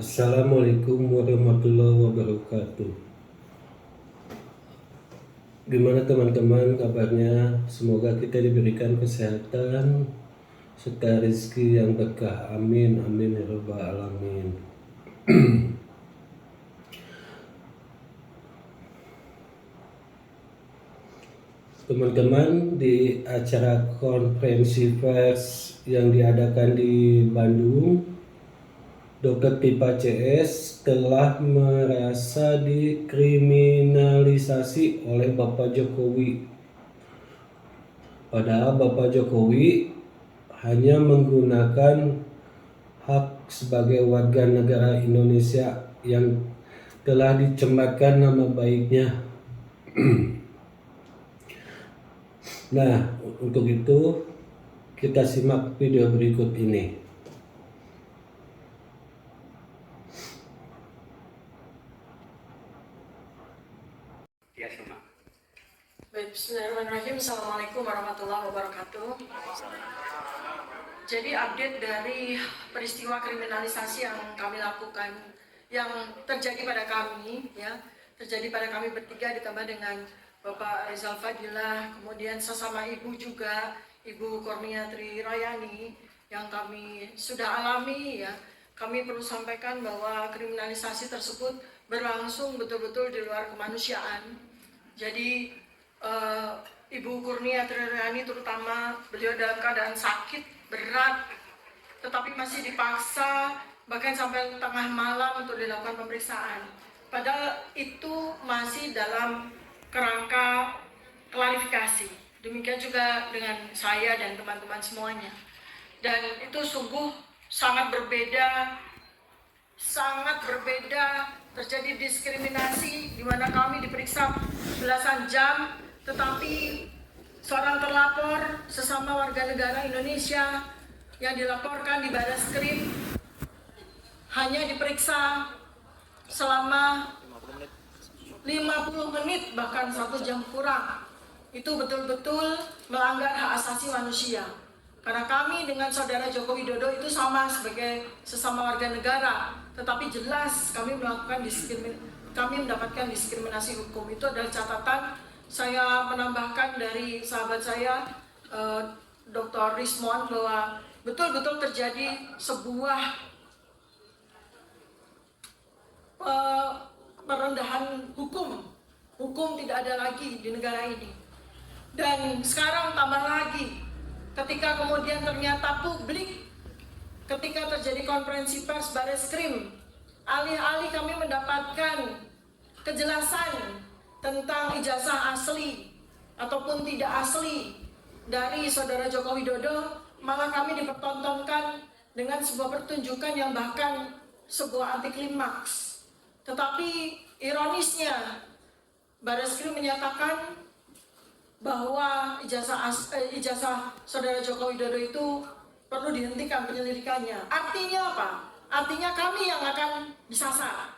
Assalamualaikum warahmatullahi wabarakatuh. Gimana teman-teman kabarnya? Semoga kita diberikan kesehatan serta rezeki yang berkah. Amin, amin ya rabbal alamin. Teman-teman, di acara konferensi pers yang diadakan di Bandung, Dr. Tipa CS telah merasa dikriminalisasi oleh Bapak Jokowi. Padahal Bapak Jokowi hanya menggunakan hak sebagai warga negara Indonesia yang telah dicemarkan nama baiknya. Nah, untuk itu kita simak video berikut ini. Baik, bismillahirrahmanirrahim. Assalamualaikum warahmatullahi wabarakatuh. Jadi update dari peristiwa kriminalisasi yang kami lakukan, yang terjadi pada kami, terjadi pada kami bertiga ditambah dengan Bapak Rizal Fadilah, kemudian sesama ibu juga, Ibu Kurnia Tri Rayani, yang kami sudah alami Kami perlu sampaikan bahwa kriminalisasi tersebut berlangsung betul-betul di luar kemanusiaan. Jadi Ibu Kurnia Tri Rayani terutama, beliau dalam keadaan sakit berat, tetapi masih dipaksa bahkan sampai tengah malam untuk dilakukan pemeriksaan. Padahal itu masih dalam kerangka klarifikasi. Demikian juga dengan saya dan teman-teman semuanya. Dan itu sungguh sangat berbeda, terjadi diskriminasi di mana kami diperiksa belasan jam, tetapi seorang terlapor sesama warga negara Indonesia yang dilaporkan di Barreskrim hanya diperiksa selama 50 menit, bahkan 1 jam kurang. Itu betul-betul melanggar hak asasi manusia. Karena kami dengan saudara Joko Widodo itu sama sebagai sesama warga negara, tetapi jelas kami mendapatkan diskriminasi hukum. Itu adalah catatan. Saya menambahkan dari sahabat saya, Dr. Rismon, bahwa betul-betul terjadi sebuah perendahan hukum. Hukum tidak ada lagi di negara ini. Dan sekarang tambah lagi, ketika kemudian ternyata publik, ketika terjadi konferensi pers Barreskrim, alih-alih kami mendapatkan kejelasan tentang ijazah asli ataupun tidak asli dari saudara Joko Widodo, malah kami dipertontonkan dengan sebuah pertunjukan yang bahkan sebuah anti klimaks. Tetapi ironisnya, Barreskrim menyatakan bahwa ijazah saudara Joko Widodo itu perlu dihentikan penyelidikannya. Artinya apa? Artinya kami yang akan disasar.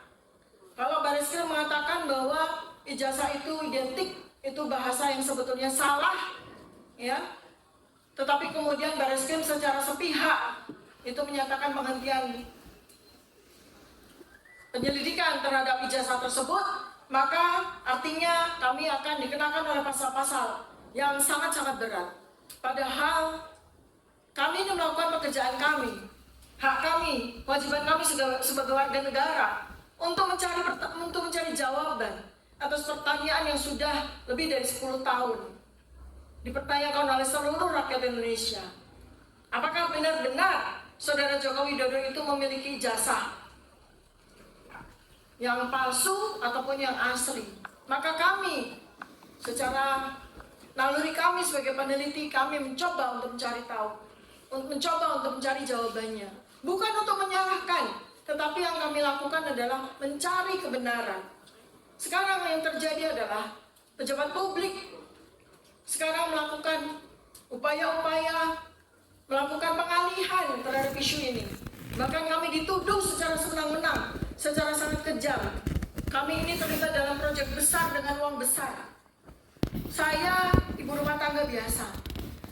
Kalau Barreskrim mengatakan bahwa ijazah itu identik, itu bahasa yang sebetulnya salah, tetapi kemudian Barreskrim secara sepihak itu menyatakan penghentian penyelidikan terhadap ijazah tersebut, maka artinya kami akan dikenakan oleh pasal-pasal yang sangat-sangat berat. Padahal kami ini melakukan pekerjaan kami, hak kami, kewajiban kami sebagai warga negara untuk mencari jawaban atas pertanyaan yang sudah lebih dari 10 tahun dipertanyakan oleh seluruh rakyat Indonesia. Apakah benar-benar saudara Joko Widodo itu memiliki ijazah yang palsu ataupun yang asli? Maka kami secara naluri kami sebagai peneliti, kami mencoba untuk mencari tahu, mencoba untuk mencari jawabannya. Bukan untuk menyalahkan, tetapi yang kami lakukan adalah mencari kebenaran. Sekarang yang terjadi adalah pejabat publik sekarang melakukan upaya-upaya, melakukan pengalihan terhadap isu ini. Bahkan kami dituduh secara senang-menang, secara sangat kejam. Kami ini terlibat dalam proyek besar dengan uang besar. Saya ibu rumah tangga biasa.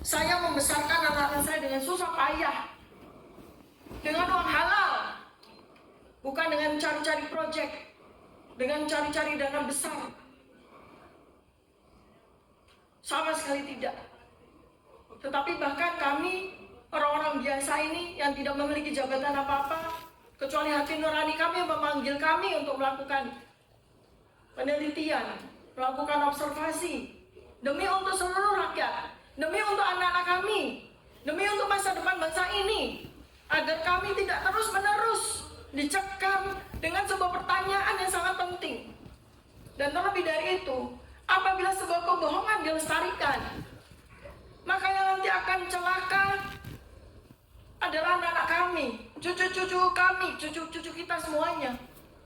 Saya membesarkan anak-anak saya dengan susah payah, dengan uang halal. bukan dengan cari-cari proyek, dengan cari-cari dana besar. Sama sekali tidak. Tetapi bahkan kami, orang-orang biasa ini yang tidak memiliki jabatan apa-apa, kecuali hati nurani kami yang memanggil kami untuk melakukan penelitian, melakukan observasi, demi untuk seluruh rakyat, demi untuk anak-anak kami, demi untuk masa depan bangsa ini, agar kami tidak terus-menerus dicekam dengan sebuah pertanyaan yang sangat penting. Dan terlebih dari itu, apabila sebuah kebohongan dilestarikan, maka yang nanti akan celaka adalah anak-anak kami, cucu-cucu kami, cucu-cucu kita semuanya.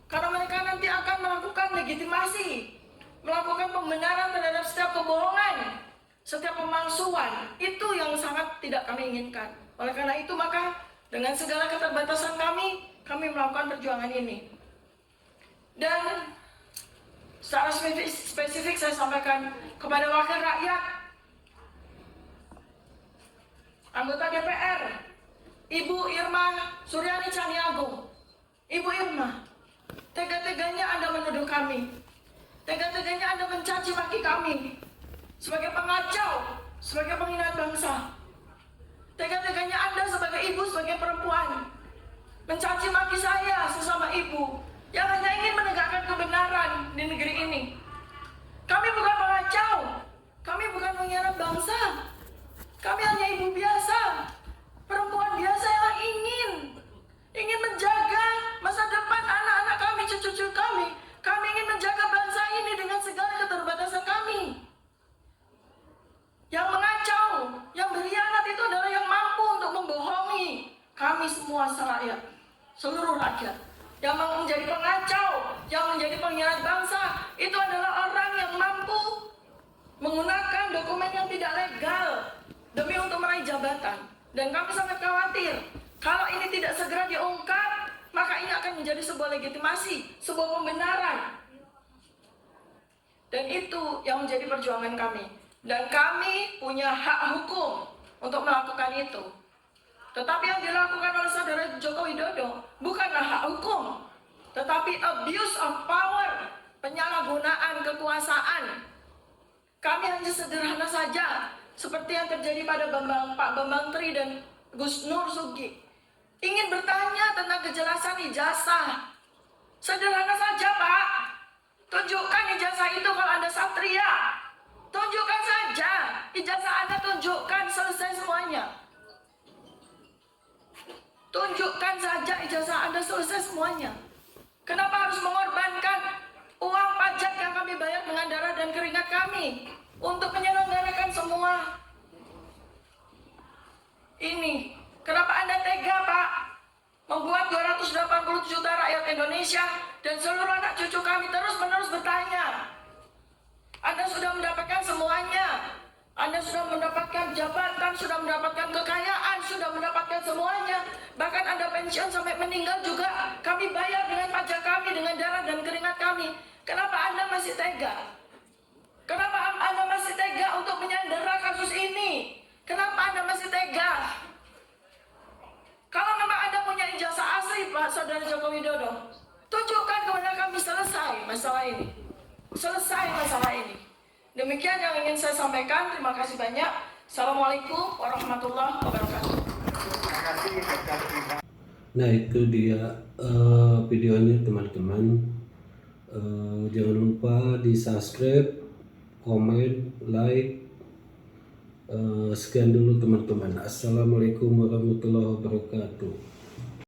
Karena mereka nanti akan melakukan legitimasi, melakukan pembenaran terhadap setiap kebohongan, setiap pemalsuan. Itu yang sangat tidak kami inginkan. Oleh karena itu maka dengan segala keterbatasan kami melakukan perjuangan ini. Dan secara spesifik saya sampaikan kepada wakil rakyat, anggota DPR, Ibu Irma Suryani Caniagung. Ibu Irma, tega-teganya Anda menuduh kami, tega-teganya Anda mencaci maki kami sebagai pengacau, sebagai penghinaan bangsa. Tega-teganya Anda sebagai ibu, sebagai perempuan, mencaci maki saya sesama ibu yang hanya ingin menegakkan kebenaran di negeri ini. Kami bukan pengacau, kami bukan pengkhianat bangsa. Kami hanya ibu biasa, perempuan biasa yang ingin menjaga masa depan anak-anak kami, cucu-cucu kami. Kami ingin menjaga bangsa ini dengan segala keterbatasan kami. Yang mengacau, yang berkhianat itu adalah yang mampu untuk membohongi kami semua serakyat, seluruh rakyat. Yang menjadi pengacau, yang menjadi pengkhianat bangsa, itu adalah orang yang mampu menggunakan dokumen yang tidak legal demi untuk meraih jabatan. Dan kami sangat khawatir, kalau ini tidak segera diungkap, maka ini akan menjadi sebuah legitimasi, sebuah pembenaran. Dan itu yang menjadi perjuangan kami. Dan kami punya hak hukum untuk melakukan itu. Tetapi yang dilakukan oleh Saudara Joko Widodo bukanlah hak hukum, tetapi abuse of power, penyalahgunaan kekuasaan. Kami hanya sederhana saja, seperti yang terjadi pada Pak Bambang Tri dan Gus Nur Sugi. Ingin bertanya tentang kejelasan ijazah. Sederhana saja, Pak. Tunjukkan ijazah itu kalau Anda satria. Tunjukkan saja. Ijazah Anda tunjukkan, selesai semuanya. Tunjukkan saja ijazah Anda, selesai semuanya. Kenapa harus mengorbankan uang pajak yang kami bayar dengan darah dan keringat kami untuk menyelenggarakan semua ini? Kenapa Anda tega, Pak, membuat 280 juta rakyat Indonesia dan seluruh anak cucu kami terus-menerus bertanya? Anda sudah mendapatkan semuanya. Anda sudah mendapatkan jabatan, sudah mendapatkan kekayaan, sudah mendapatkan semuanya. Bahkan Anda pensiun sampai meninggal juga kami bayar dengan pajak kami, dengan darah dan keringat kami. Kenapa Anda masih tega? Kenapa Anda masih tega untuk menyandera kasus ini? Kenapa Anda masih tega? Kalau memang Anda punya ijazah asli, Pak Saudara Joko Widodo, tunjukkan kepada kami, selesai masalah ini. Selesai masalah ini. Demikian yang ingin saya sampaikan. Terima kasih banyak. Assalamualaikum warahmatullahi wabarakatuh. Nah, itu dia videonya teman-teman. Jangan lupa di subscribe, komen, like. Sekian dulu teman-teman. Assalamualaikum warahmatullahi wabarakatuh.